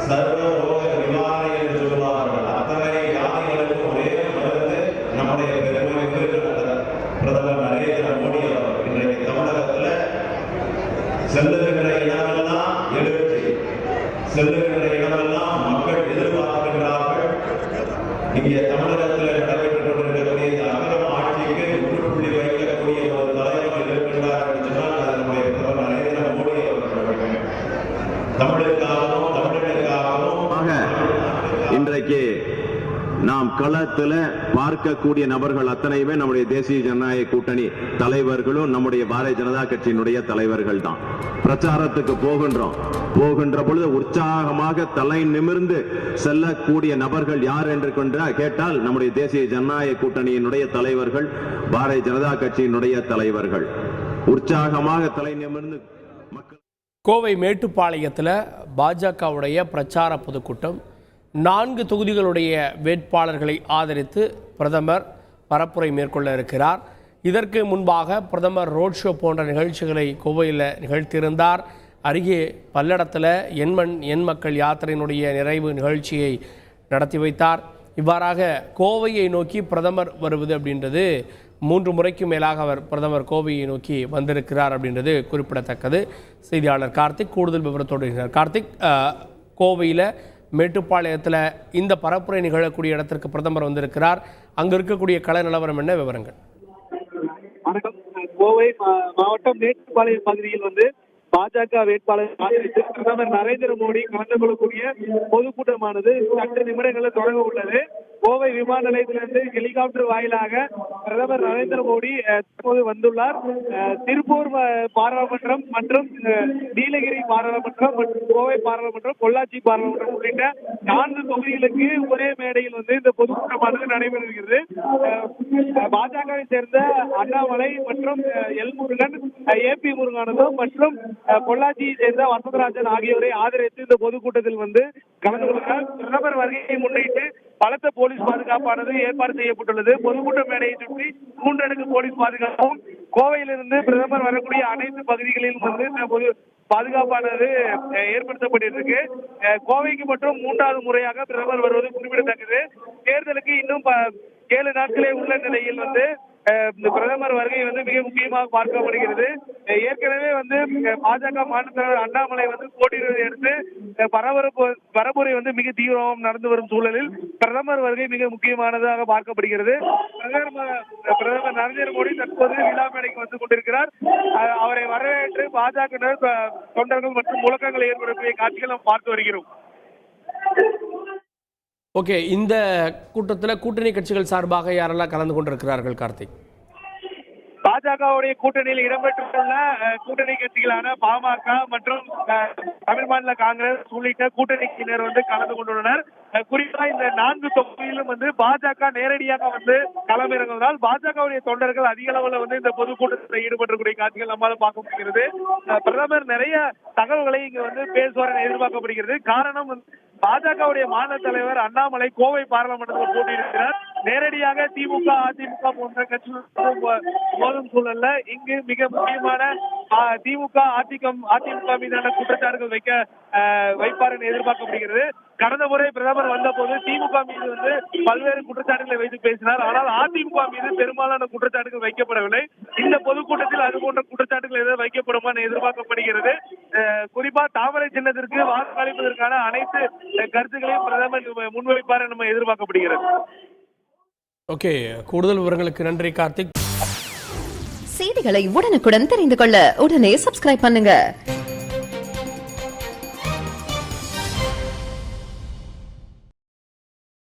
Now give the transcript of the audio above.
சர்வ ரோக நிவாரணி என்று சொல்வார்கள். அத்தனை வியாதிகளுக்கும் ஒரே மருந்து நம்முடைய பெருமைக்கு பிரதமர் நரேந்திர மோடி அவர். இன்றைக்கு தமிழகத்தில் செல்லுகின்ற இடமெல்லாம் எழுச்சி, செல்லுகின்ற இடமெல்லாம் மக்கள் எதிர்பார்க்கின்றார்கள். இங்கே தமிழகத்தில் நடைபெற்றுக் கொண்டிருக்கக்கூடிய இந்த அகரம் ஆட்சிக்கு முற்றுப்புள்ளி வைக்கக்கூடிய ஒரு தலைவர் இருக்கின்றார் என்று சொன்னால் அது நம்முடைய பிரதமர் நரேந்திர மோடி அவர்கள். தமிழுக்காகவும் தமிழர்களுக்காகவும் இன்றைக்கு நாம் களத்தில் பார்க்கக்கூடிய நபர்கள் அத்தனையுமே நம்முடைய தேசிய ஜனநாயக கூட்டணி தலைவர்களும் நம்முடைய பாரதிய ஜனதா கட்சியினுடைய தலைவர்கள் தான். பிரச்சாரத்துக்கு போகின்ற பொழுது உற்சாகமாக தலை நிமிர்ந்து செல்லக்கூடிய நபர்கள் யார் என்று கேட்டால் நம்முடைய தேசிய ஜனநாயக கூட்டணியினுடைய தலைவர்கள், பாரதிய ஜனதா கட்சியினுடைய தலைவர்கள் உற்சாகமாக தலை நிமிர்ந்து மக்கள். கோவை மேட்டுப்பாளையத்தில் பாஜகவுடைய பிரச்சார பொதுக்கூட்டம். 4 தொகுதிகளுடைய வேட்பாளர்களை ஆதரித்து பிரதமர் பரப்புரை மேற்கொள்ள இருக்கிறார். இதற்கு முன்பாக பிரதமர் ரோட் ஷோ போன்ற நிகழ்ச்சிகளை கோவையில் நிகழ்த்தியிருந்தார். அருகே பல்லடத்தில் எண் மக்கள் யாத்திரையினுடைய நிறைவு நிகழ்ச்சியை நடத்தி வைத்தார். இவ்வாறாக கோவையை நோக்கி பிரதமர் வருவது அப்படின்றது 3 முறைக்கு மேலாக அவர் பிரதமர் கோவையை நோக்கி வந்திருக்கிறார் அப்படின்றது குறிப்பிடத்தக்கது. செய்தியாளர் கார்த்திக் கூடுதல் விவரத்தோடு இருக்கிறார். கார்த்திக், கோவையில் மேட்டுப்பாளையத்தில் இந்த பரப்புரை நிகழக்கூடிய இடத்திற்கு பிரதமர் வந்திருக்கிறார். அங்கு இருக்கக்கூடிய கள நிலவரம் என்ன, விவரங்கள்? வணக்கம். கோவை மாவட்டம் மேட்டுப்பாளையம் பகுதியில் பாஜக வேட்பாளர் ஆதரித்து பிரதமர் நரேந்திர மோடி கலந்து கொள்ளக்கூடிய பொதுக்கூட்டமானது சற்று நிமிடங்களில் தொடங்க உள்ளது. கோவை விமான நிலையத்திலிருந்து ஹெலிகாப்டர் வாயிலாக பிரதமர் நரேந்திர மோடி தற்போது வந்துள்ளார். திருப்பூர் பாராளுமன்றம் மற்றும் நீலகிரி பாராளுமன்றம் மற்றும் கோவை பாராளுமன்றம், பொள்ளாச்சி பாராளுமன்றம் உள்ளிட்ட 4 தொகுதிகளுக்கு ஒரே மேடையில் இந்த பொதுக்கூட்டமானது நடைபெறுகிறது. பாஜகவை சேர்ந்த அண்ணாமலை மற்றும் எல் முருகன், ஏபி முருகானந்தம் மற்றும் பொள்ளாச்சியை சேர்ந்த வசந்தராஜன் ஆகியோரை ஆதரித்து இந்த பொதுக்கூட்டத்தில் கலந்து கொள்கிறார். பிரதமர் வருகையை முன்னிட்டு பலத்த போலீஸ் பாதுகாப்பானது ஏற்பாடு செய்யப்பட்டுள்ளது. பொதுக்கூட்ட மேடையை சுற்றி 3 அடுக்கு போலீஸ் பாதுகாப்பும், கோவையிலிருந்து பிரதமர் வரக்கூடிய அனைத்து பகுதிகளிலும் பாதுகாப்பானது ஏற்படுத்தப்பட்டிருக்கு. கோவைக்கு மட்டும் 3வது முறையாக பிரதமர் வருவது குறிப்பிடத்தக்கது. தேர்தலுக்கு இன்னும் 7 நாட்களே உள்ள நிலையில் இந்த பிரதமர் வருகை மிக முக்கியமாக பார்க்கப்படுகிறது. ஏற்கனவே பாஜக மாநில தலைவர் அண்ணாமலை போட்டியிடுவதை அடுத்து பரப்புரை மிக தீவிரமாக நடந்து வரும் சூழலில் பிரதமர் வருகை மிக முக்கியமானதாக பார்க்கப்படுகிறது. பிரதமர் நரேந்திர மோடி தற்போது விழா மேடைக்கு வந்து கொண்டிருக்கிறார். அவரை வரவேற்று பாஜக தொண்டர்கள் மற்றும் முழக்கங்களை ஏற்படுத்திய காட்சிகள் நாம் பார்த்து வருகிறோம். ஓகே, இந்த கூட்டத்தில் கூட்டணி கட்சிகள் சார்பாக யாரெல்லாம் கலந்து கொண்டிருக்கிறார்கள் கார்த்திக்? பாஜகவுடைய கூட்டணியில் இடம்பெற்றுள்ள கூட்டணி கட்சிகளான பாமக மற்றும் தமிழ் மாநில காங்கிரஸ் உள்ளிட்ட கூட்டணியினர் கலந்து கொண்டுள்ளனர். குறிப்பா இந்த 4 தொகுதியிலும் பாஜக நேரடியாக களமிறங்குவதால் பாஜகவுடைய தொண்டர்கள் அதிக அளவில் இந்த பொதுக்கூட்டத்தில் ஈடுபடக்கூடிய காட்சிகள் நம்மால பார்க்க முடிகிறது. பிரதமர் நிறைய தகவல்களை இங்கு பேசுவார் என எதிர்பார்க்கப்படுகிறது. காரணம், பாஜகவுடைய மாநில தலைவர் அண்ணாமலை கோவை பாராளுமன்றத்தில் போட்டியிடுகிறார். நேரடியாக திமுக, அதிமுக போன்ற கட்சிகள் மோதும் சூழல்ல இங்கு மிக முக்கியமான திமுக, அதிமுக மீதான குற்றச்சாட்டுகள் வைப்பார் என எதிர்பார்க்கப்படுகிறது. கடந்த முறை பிரதமர் வந்த போது திமுக மீது பல்வேறு குற்றச்சாட்டுகளை வைத்து பேசினார். ஆனால் அதிமுக மீது பெரும்பாலான குற்றச்சாட்டுகள் வைக்கப்படவில்லை. இந்த பொதுக்கூட்டத்தில் அது போன்ற குற்றச்சாட்டுகள் எதாவது வைக்கப்படுமா என எதிர்பார்க்கப்படுகிறது. குறிப்பா தாமரை சின்னத்திற்கு வாக்களிப்பதற்கான அனைத்து கருத்துக்களையும் பிரதமர் முன்வைப்பார் என எதிர்பார்க்கப்படுகிறது. ஓகே, கூடுதல் விவரங்களுக்கு நன்றி கார்த்திக். செய்திகளை உடனுக்குடன் தெரிந்து கொள்ள உடனே சப்ஸ்கிரைப் பண்ணுங்க.